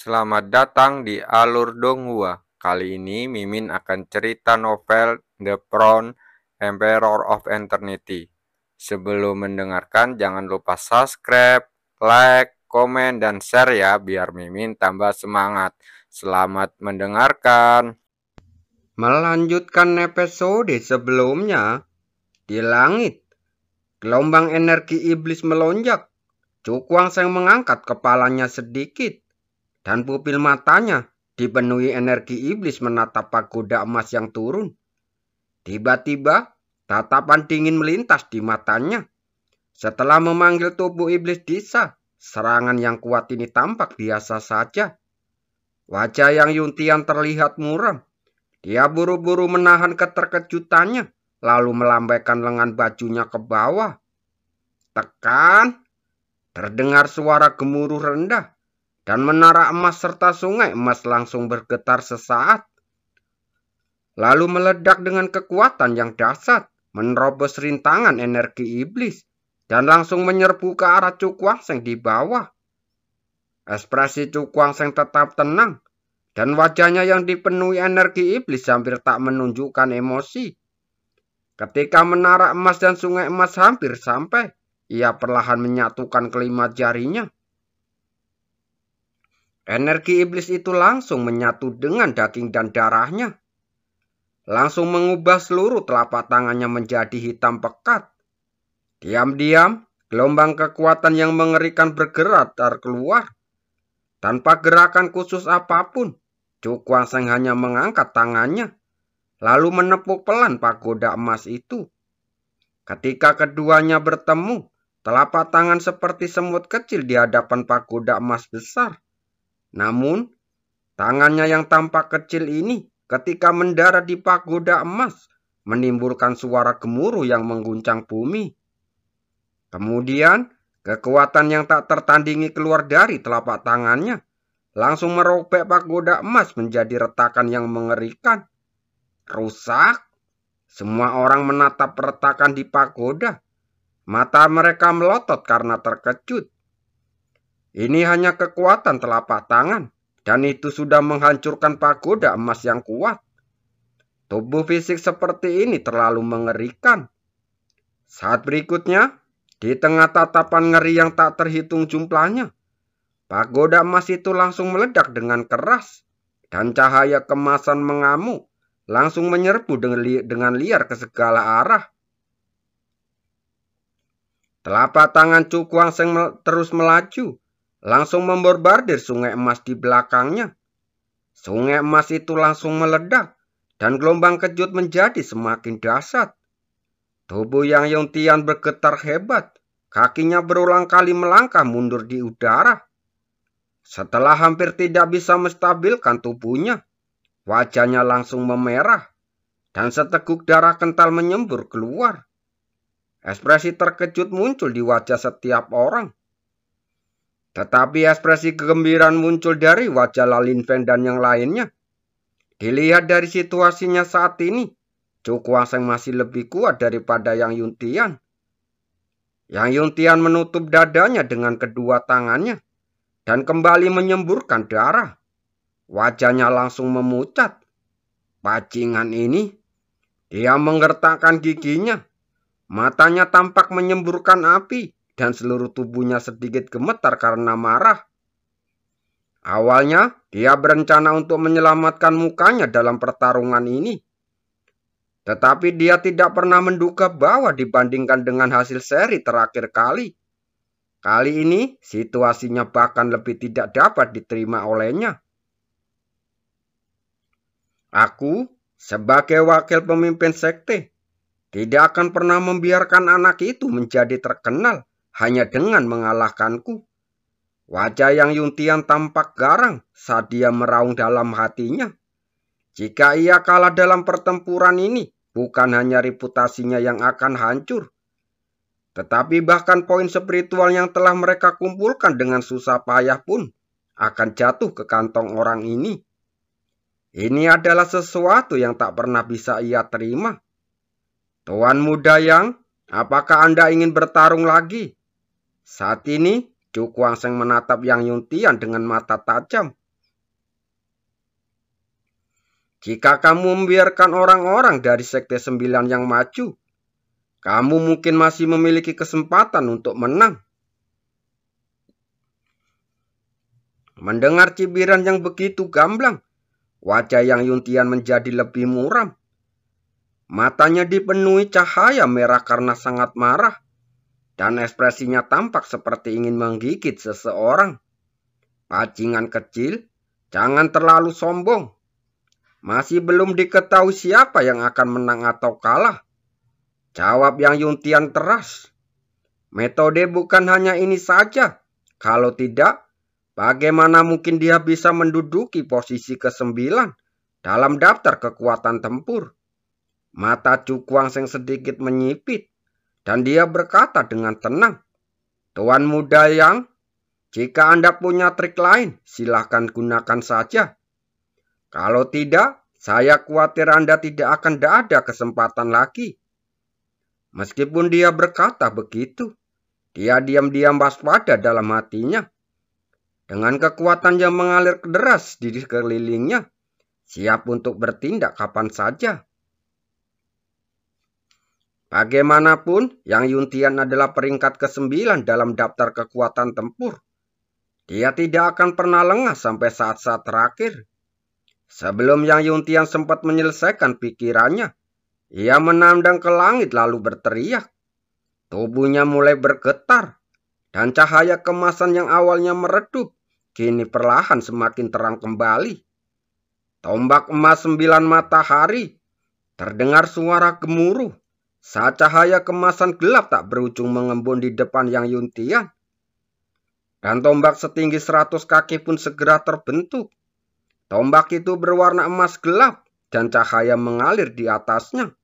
Selamat datang di Alur Donghua. Kali ini Mimin akan cerita novel The Crown, Emperor of Eternity. Sebelum mendengarkan, jangan lupa subscribe, like, komen, dan share ya, biar Mimin tambah semangat. Selamat mendengarkan. Melanjutkan episode sebelumnya, di langit, gelombang energi iblis melonjak. Cukwang mengangkat kepalanya sedikit, dan pupil matanya dipenuhi energi iblis menatap pagoda emas yang turun. Tiba-tiba, tatapan dingin melintas di matanya. Setelah memanggil tubuh iblis Disa, serangan yang kuat ini tampak biasa saja. Wajah yang Yuntian terlihat muram. Dia buru-buru menahan keterkejutannya, lalu melambaikan lengan bajunya ke bawah. Tekan, terdengar suara gemuruh rendah, dan menara emas serta sungai emas langsung bergetar sesaat. Lalu meledak dengan kekuatan yang dahsyat, menerobos rintangan energi iblis, dan langsung menyerbu ke arah Cukwang di bawah. Ekspresi Cukwang tetap tenang, dan wajahnya yang dipenuhi energi iblis hampir tak menunjukkan emosi. Ketika menara emas dan sungai emas hampir sampai, ia perlahan menyatukan kelima jarinya. Energi iblis itu langsung menyatu dengan daging dan darahnya. Langsung mengubah seluruh telapak tangannya menjadi hitam pekat. Diam-diam, gelombang kekuatan yang mengerikan bergerak keluar. Tanpa gerakan khusus apapun, Cukwang hanya mengangkat tangannya, lalu menepuk pelan pagoda emas itu. Ketika keduanya bertemu, telapak tangan seperti semut kecil di hadapan pagoda emas besar. Namun, tangannya yang tampak kecil ini ketika mendarat di pagoda emas, menimbulkan suara gemuruh yang mengguncang bumi. Kemudian, kekuatan yang tak tertandingi keluar dari telapak tangannya, langsung merobek pagoda emas menjadi retakan yang mengerikan. Rusak. Semua orang menatap retakan di pagoda. Mata mereka melotot karena terkejut. Ini hanya kekuatan telapak tangan, dan itu sudah menghancurkan pagoda emas yang kuat. Tubuh fisik seperti ini terlalu mengerikan. Saat berikutnya, di tengah tatapan ngeri yang tak terhitung jumlahnya, pagoda emas itu langsung meledak dengan keras, dan cahaya kemasan mengamuk, langsung menyerbu dengan liar ke segala arah. Telapak tangan Cukwang terus melaju, langsung membombardir sungai emas di belakangnya. Sungai emas itu langsung meledak, dan gelombang kejut menjadi semakin dahsyat. Tubuh yang Yuntian bergetar hebat, kakinya berulang kali melangkah mundur di udara. Setelah hampir tidak bisa menstabilkan tubuhnya, wajahnya langsung memerah, dan seteguk darah kental menyembur keluar. Ekspresi terkejut muncul di wajah setiap orang. Tetapi ekspresi kegembiraan muncul dari wajah Lalin Feng dan yang lainnya. Dilihat dari situasinya saat ini, Cukwang masih lebih kuat daripada Yang Yuntian. Yang Yuntian menutup dadanya dengan kedua tangannya, dan kembali menyemburkan darah. Wajahnya langsung memucat. Bajingan ini, dia menggertakkan giginya. Matanya tampak menyemburkan api, dan seluruh tubuhnya sedikit gemetar karena marah. Awalnya, dia berencana untuk menyelamatkan mukanya dalam pertarungan ini. Tetapi dia tidak pernah menduga bahwa dibandingkan dengan hasil seri terakhir kali ini situasinya bahkan lebih tidak dapat diterima olehnya. Aku, sebagai wakil pemimpin sekte, tidak akan pernah membiarkan anak itu menjadi terkenal hanya dengan mengalahkanku. Wajah Yang Yuntian tampak garang saat dia meraung dalam hatinya. Jika ia kalah dalam pertempuran ini, bukan hanya reputasinya yang akan hancur, tetapi bahkan poin spiritual yang telah mereka kumpulkan dengan susah payah pun akan jatuh ke kantong orang ini. Ini adalah sesuatu yang tak pernah bisa ia terima. Tuan muda Yang, apakah Anda ingin bertarung lagi? Saat ini, Cukwang menatap Yang Yuntian dengan mata tajam. Jika kamu membiarkan orang-orang dari Sekte 9 yang maju, kamu mungkin masih memiliki kesempatan untuk menang. Mendengar cibiran yang begitu gamblang, wajah Yang Yuntian menjadi lebih muram. Matanya dipenuhi cahaya merah karena sangat marah, dan ekspresinya tampak seperti ingin menggigit seseorang. Bajingan kecil, jangan terlalu sombong. Masih belum diketahui siapa yang akan menang atau kalah, jawab Yang Yuntian teras. Metode bukan hanya ini saja. Kalau tidak, bagaimana mungkin dia bisa menduduki posisi ke-9 dalam daftar kekuatan tempur? Mata Chu Guangsheng sedikit menyipit, dan dia berkata dengan tenang, Tuan muda Yang, jika Anda punya trik lain, silahkan gunakan saja. Kalau tidak, saya khawatir Anda tidak akan ada kesempatan lagi. Meskipun dia berkata begitu, dia diam-diam waspada dalam hatinya. Dengan kekuatan yang mengalir deras di sekelilingnya, siap untuk bertindak kapan saja. Bagaimanapun, Yang Yuntian adalah peringkat ke-9 dalam daftar kekuatan tempur. Dia tidak akan pernah lengah sampai saat-saat terakhir. Sebelum Yang Yuntian sempat menyelesaikan pikirannya, ia menandang ke langit lalu berteriak. Tubuhnya mulai bergetar, dan cahaya kemasan yang awalnya meredup, kini perlahan semakin terang kembali. Tombak emas 9 matahari, terdengar suara gemuruh, saat cahaya kemasan gelap tak berujung mengembun di depan Yang Yuntian. Dan tombak setinggi 100 kaki pun segera terbentuk. Tombak itu berwarna emas gelap dan cahaya mengalir di atasnya.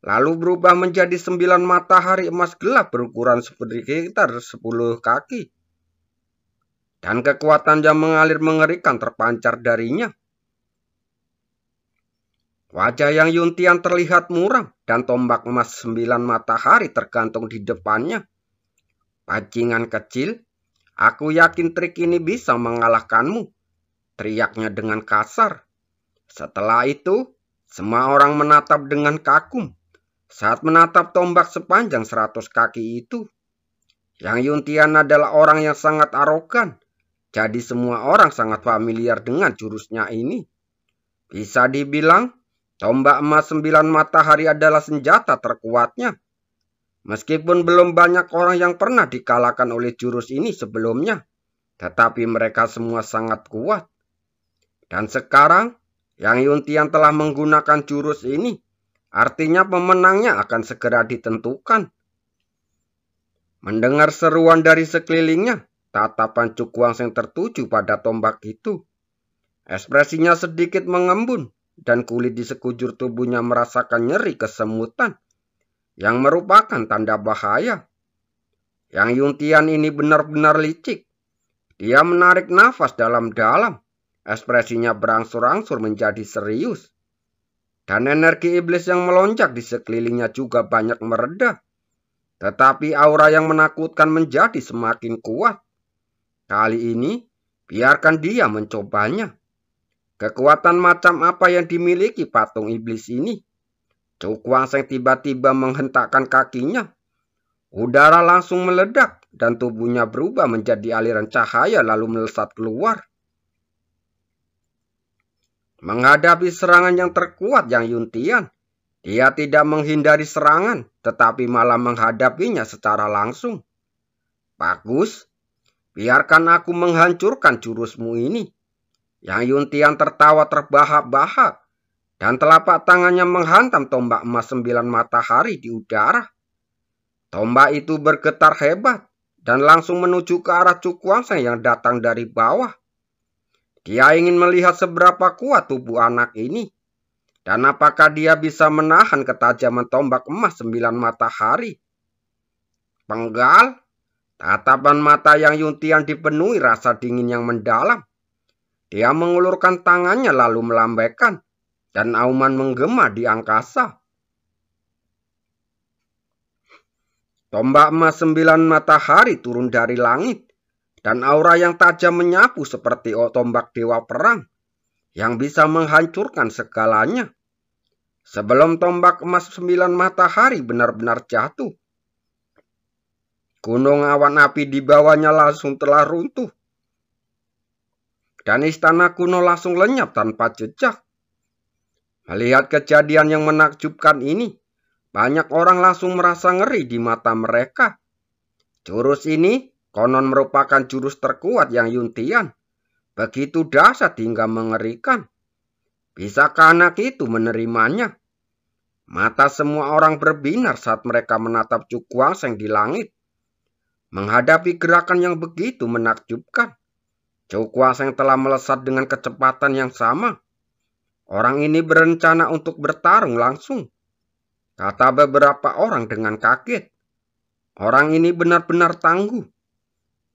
Lalu berubah menjadi 9 matahari emas gelap berukuran sekitar 10 kaki. Dan kekuatan yang mengalir mengerikan terpancar darinya. Wajah Yang Yuntian terlihat muram dan tombak emas 9 matahari tergantung di depannya. Bajingan kecil, aku yakin trik ini bisa mengalahkanmu, teriaknya dengan kasar. Setelah itu, semua orang menatap dengan kagum saat menatap tombak sepanjang 100 kaki itu. Yang Yuntian adalah orang yang sangat arogan, jadi semua orang sangat familiar dengan jurusnya ini. Bisa dibilang, tombak emas 9 matahari adalah senjata terkuatnya. Meskipun belum banyak orang yang pernah dikalahkan oleh jurus ini sebelumnya, tetapi mereka semua sangat kuat. Dan sekarang, Yang Yuntian telah menggunakan jurus ini, artinya pemenangnya akan segera ditentukan. Mendengar seruan dari sekelilingnya, tatapan Chu Guangsheng tertuju pada tombak itu. Ekspresinya sedikit mengembun, dan kulit di sekujur tubuhnya merasakan nyeri kesemutan, yang merupakan tanda bahaya. Yang Yuntian ini benar-benar licik. Dia menarik nafas dalam-dalam. Ekspresinya berangsur-angsur menjadi serius. Dan energi iblis yang melonjak di sekelilingnya juga banyak mereda. Tetapi aura yang menakutkan menjadi semakin kuat. Kali ini, biarkan dia mencobanya. Kekuatan macam apa yang dimiliki patung iblis ini? Chu Guangsheng tiba-tiba menghentakkan kakinya. Udara langsung meledak dan tubuhnya berubah menjadi aliran cahaya lalu melesat keluar. Menghadapi serangan yang terkuat Yang Yuntian, dia tidak menghindari serangan, tetapi malah menghadapinya secara langsung. Bagus, biarkan aku menghancurkan jurusmu ini. Yang Yuntian tertawa terbahak-bahak, dan telapak tangannya menghantam tombak emas 9 matahari di udara. Tombak itu bergetar hebat, dan langsung menuju ke arah Chu Guangsheng yang datang dari bawah. Dia ingin melihat seberapa kuat tubuh anak ini, dan apakah dia bisa menahan ketajaman tombak emas 9 matahari. Penggal, tatapan mata Yang Yuntian dipenuhi rasa dingin yang mendalam. Dia mengulurkan tangannya lalu melambaikan, dan auman menggema di angkasa. Tombak emas 9 matahari turun dari langit, dan aura yang tajam menyapu seperti tombak dewa perang. yang bisa menghancurkan segalanya. Sebelum tombak emas 9 matahari benar-benar jatuh, gunung awan api di bawahnya langsung telah runtuh. Dan istana kuno langsung lenyap tanpa jejak. Melihat kejadian yang menakjubkan ini, banyak orang langsung merasa ngeri di mata mereka. Jurus ini konon merupakan jurus terkuat yang Yuntian. Begitu dahsyat hingga mengerikan. Bisakah anak itu menerimanya? Mata semua orang berbinar saat mereka menatap Cukwangsheng di langit. Menghadapi gerakan yang begitu menakjubkan, Cukwangsheng telah melesat dengan kecepatan yang sama. Orang ini berencana untuk bertarung langsung, kata beberapa orang dengan kaget. Orang ini benar-benar tangguh.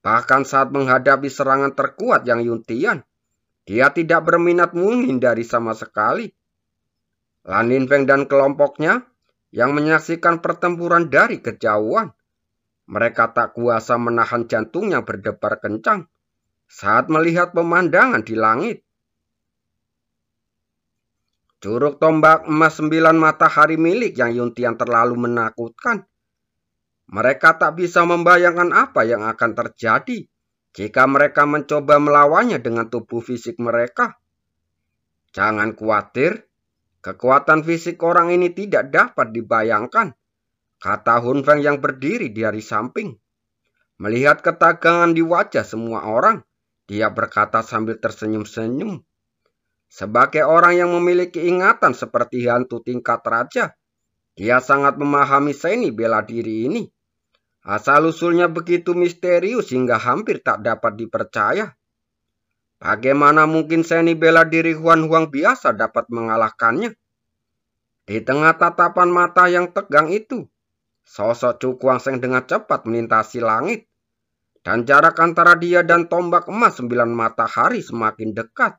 Bahkan saat menghadapi serangan terkuat yang Yuntian, dia tidak berminat menghindari sama sekali. Lan Linfeng dan kelompoknya yang menyaksikan pertempuran dari kejauhan. Mereka tak kuasa menahan jantung yang berdebar kencang saat melihat pemandangan di langit. Curug tombak emas 9 matahari milik yang Yuntian terlalu menakutkan. Mereka tak bisa membayangkan apa yang akan terjadi jika mereka mencoba melawannya dengan tubuh fisik mereka. Jangan khawatir. Kekuatan fisik orang ini tidak dapat dibayangkan, kata Hun Feng yang berdiri dari samping. Melihat ketegangan di wajah semua orang, dia berkata sambil tersenyum-senyum. Sebagai orang yang memiliki ingatan seperti hantu tingkat raja, dia sangat memahami seni bela diri ini. Asal-usulnya begitu misterius hingga hampir tak dapat dipercaya. Bagaimana mungkin seni bela diri Huan Huang biasa dapat mengalahkannya? Di tengah tatapan mata yang tegang itu, sosok Cukwangsheng dengan cepat melintasi langit. Dan jarak antara dia dan tombak emas 9 matahari semakin dekat.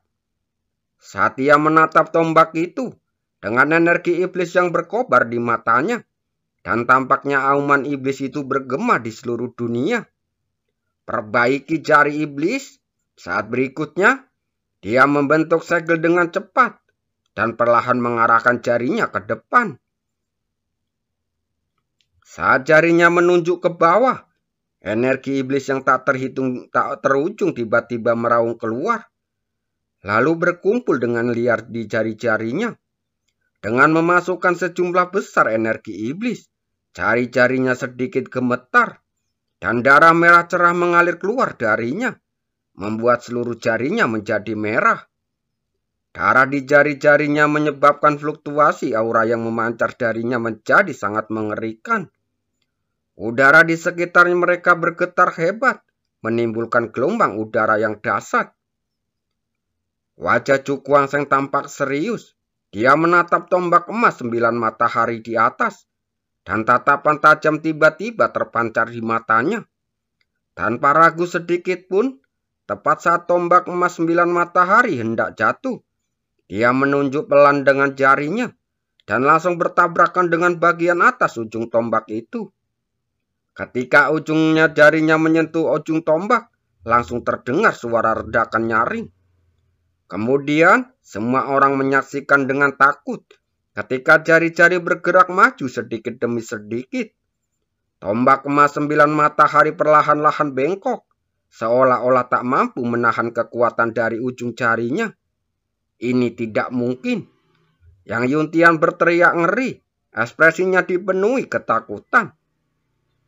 Saat ia menatap tombak itu, dengan energi iblis yang berkobar di matanya, dan tampaknya auman iblis itu bergema di seluruh dunia. Perbaiki jari iblis. Saat berikutnya, dia membentuk segel dengan cepat dan perlahan mengarahkan jarinya ke depan. Saat jarinya menunjuk ke bawah, energi iblis yang tak terujung tiba-tiba meraung keluar, lalu berkumpul dengan liar di jari-jarinya. Dengan memasukkan sejumlah besar energi iblis, jari-jarinya sedikit gemetar, dan darah merah cerah mengalir keluar darinya, membuat seluruh jarinya menjadi merah. Darah di jari-jarinya menyebabkan fluktuasi aura yang memancar darinya menjadi sangat mengerikan. Udara di sekitar mereka bergetar hebat, menimbulkan gelombang udara yang dahsyat. Wajah Cukwangsheng tampak serius. Dia menatap tombak emas 9 matahari di atas, dan tatapan tajam tiba-tiba terpancar di matanya. Tanpa ragu sedikit pun, tepat saat tombak emas 9 matahari hendak jatuh, dia menunjuk pelan dengan jarinya dan langsung bertabrakan dengan bagian atas ujung tombak itu. Ketika ujungnya jarinya menyentuh ujung tombak, langsung terdengar suara redakan nyaring. Kemudian, semua orang menyaksikan dengan takut ketika jari-jari bergerak maju sedikit demi sedikit. Tombak emas 9 matahari perlahan-lahan bengkok, seolah-olah tak mampu menahan kekuatan dari ujung jarinya. Ini tidak mungkin. Yang Yuntian berteriak ngeri, ekspresinya dipenuhi ketakutan.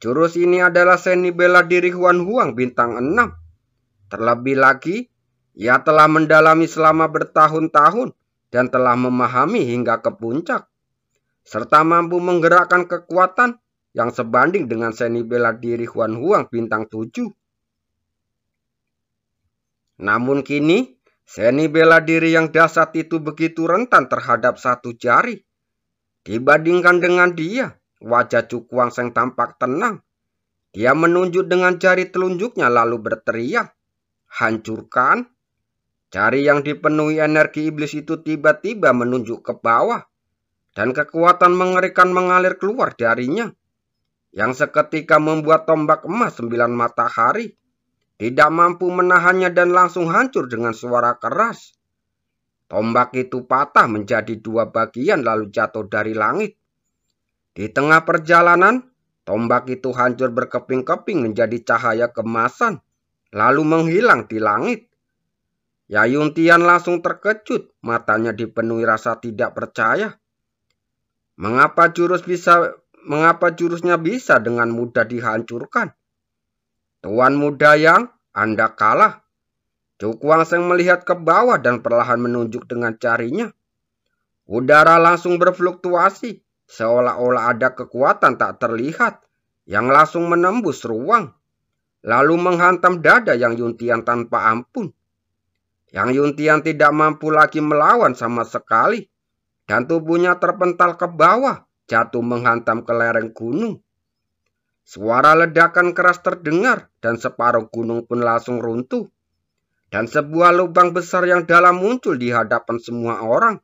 Jurus ini adalah seni bela diri Huan Huang bintang 6. Terlebih lagi, ia telah mendalami selama bertahun-tahun dan telah memahami hingga ke puncak, serta mampu menggerakkan kekuatan yang sebanding dengan seni bela diri Huan Huang bintang 7. Namun kini, seni bela diri yang dahsyat itu begitu rentan terhadap satu jari. Dibandingkan dengan dia, wajah Cukwangsheng tampak tenang. Dia menunjuk dengan jari telunjuknya lalu berteriak, "Hancurkan!" Jari yang dipenuhi energi iblis itu tiba-tiba menunjuk ke bawah, dan kekuatan mengerikan mengalir keluar darinya, yang seketika membuat tombak emas 9 matahari tidak mampu menahannya dan langsung hancur dengan suara keras. tombak itu patah menjadi dua bagian lalu jatuh dari langit. Di tengah perjalanan, tombak itu hancur berkeping-keping menjadi cahaya kemasan, lalu menghilang di langit. Yayu Tian langsung terkejut, matanya dipenuhi rasa tidak percaya. Mengapa jurusnya bisa dengan mudah dihancurkan? Tuan muda Yang, Anda kalah. Chu Guangsheng melihat ke bawah dan perlahan menunjuk dengan jarinya. Udara langsung berfluktuasi, seolah-olah ada kekuatan tak terlihat yang langsung menembus ruang, lalu menghantam dada Yang Yuntian tanpa ampun. Yang Yuntian tidak mampu lagi melawan sama sekali, dan tubuhnya terpental ke bawah, jatuh menghantam ke lereng gunung. Suara ledakan keras terdengar, dan separuh gunung pun langsung runtuh. Dan sebuah lubang besar yang dalam muncul di hadapan semua orang.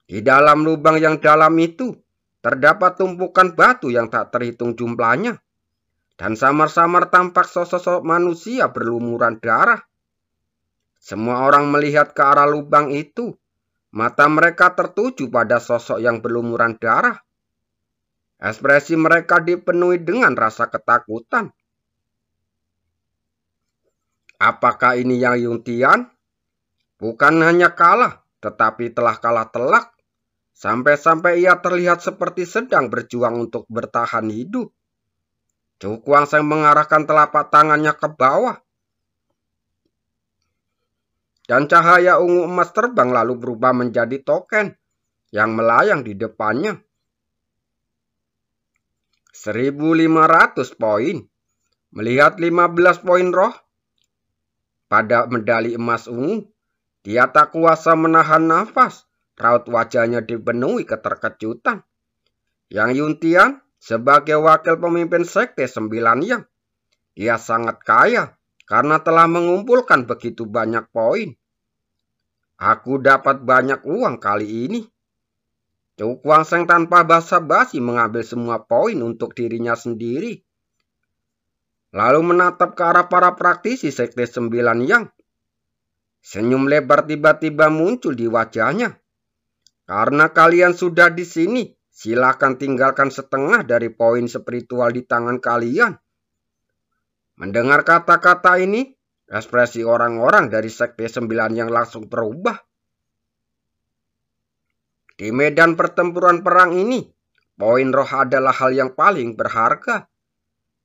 Di dalam lubang yang dalam itu, terdapat tumpukan batu yang tak terhitung jumlahnya. Dan samar-samar tampak sosok manusia berlumuran darah. Semua orang melihat ke arah lubang itu. Mata mereka tertuju pada sosok yang berlumuran darah. Ekspresi mereka dipenuhi dengan rasa ketakutan. Apakah ini Yang Yuntian? Bukan hanya kalah, tetapi telah kalah telak. Sampai-sampai ia terlihat seperti sedang berjuang untuk bertahan hidup. Chu Guangsheng mengarahkan telapak tangannya ke bawah. Dan cahaya ungu emas terbang lalu berubah menjadi token yang melayang di depannya. 1.500 poin. Melihat 15 poin roh pada medali emas ungu, dia tak kuasa menahan nafas. Raut wajahnya dipenuhi keterkejutan. Yang Yuntian sebagai wakil pemimpin Sekte 9 Yang, dia sangat kaya karena telah mengumpulkan begitu banyak poin. Aku dapat banyak uang kali ini. Chu Guangsheng tanpa basa-basi mengambil semua poin untuk dirinya sendiri. Lalu menatap ke arah para praktisi Sekte 9 Yang. Senyum lebar tiba-tiba muncul di wajahnya. Karena kalian sudah di sini, silakan tinggalkan setengah dari poin spiritual di tangan kalian. Mendengar kata-kata ini, ekspresi orang-orang dari Sekte 9 Yang langsung berubah. Di medan pertempuran perang ini, poin roh adalah hal yang paling berharga.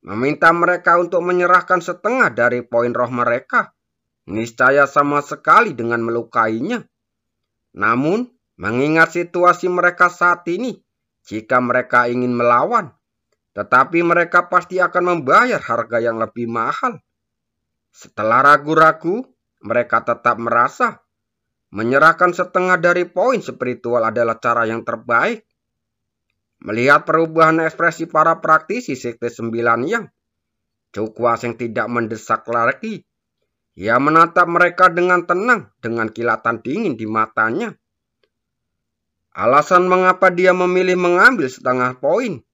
Meminta mereka untuk menyerahkan setengah dari poin roh mereka, niscaya sama sekali dengan melukainya. Namun, mengingat situasi mereka saat ini, jika mereka ingin melawan, tetapi mereka pasti akan membayar harga yang lebih mahal. Setelah ragu-ragu, mereka tetap merasa menyerahkan setengah dari poin spiritual adalah cara yang terbaik. Melihat perubahan ekspresi para praktisi Sekte 9 Yang, Chu Guangsheng tidak mendesak lagi. Ia menatap mereka dengan tenang, dengan kilatan dingin di matanya. Alasan mengapa dia memilih mengambil setengah poin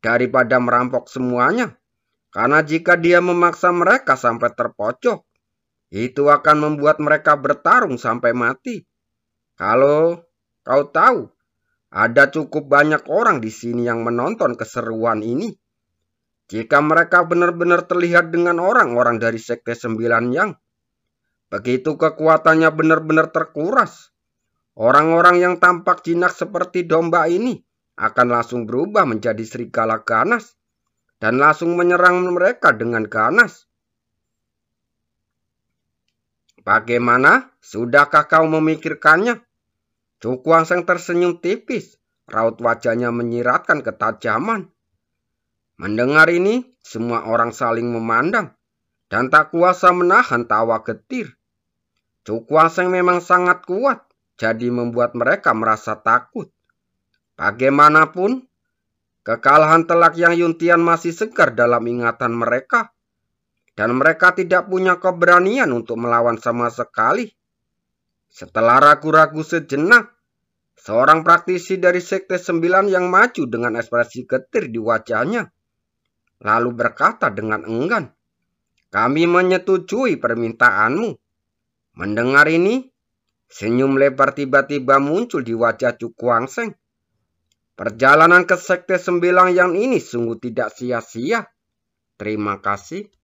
daripada merampok semuanya, karena jika dia memaksa mereka sampai terpojok, itu akan membuat mereka bertarung sampai mati. Kalau kau tahu, ada cukup banyak orang di sini yang menonton keseruan ini. Jika mereka benar-benar terlihat dengan orang-orang dari Sekte 9 Yang, begitu kekuatannya benar-benar terkuras, orang-orang yang tampak jinak seperti domba ini akan langsung berubah menjadi serigala ganas dan langsung menyerang mereka dengan ganas. Bagaimana? Sudahkah kau memikirkannya? Chu Guangsheng tersenyum tipis, raut wajahnya menyiratkan ketajaman. Mendengar ini, semua orang saling memandang dan tak kuasa menahan tawa getir. Chu Guangsheng memang sangat kuat, jadi membuat mereka merasa takut. Bagaimanapun, kekalahan telak Yang Yuntian masih segar dalam ingatan mereka, dan mereka tidak punya keberanian untuk melawan sama sekali. Setelah ragu-ragu sejenak, seorang praktisi dari Sekte 9 Yang maju dengan ekspresi getir di wajahnya, lalu berkata dengan enggan, "Kami menyetujui permintaanmu." Mendengar ini, Senyum lebar tiba-tiba muncul di wajah Cu Kuangseng. Perjalanan ke Sekte Sembilan yang ini sungguh tidak sia-sia. Terima kasih.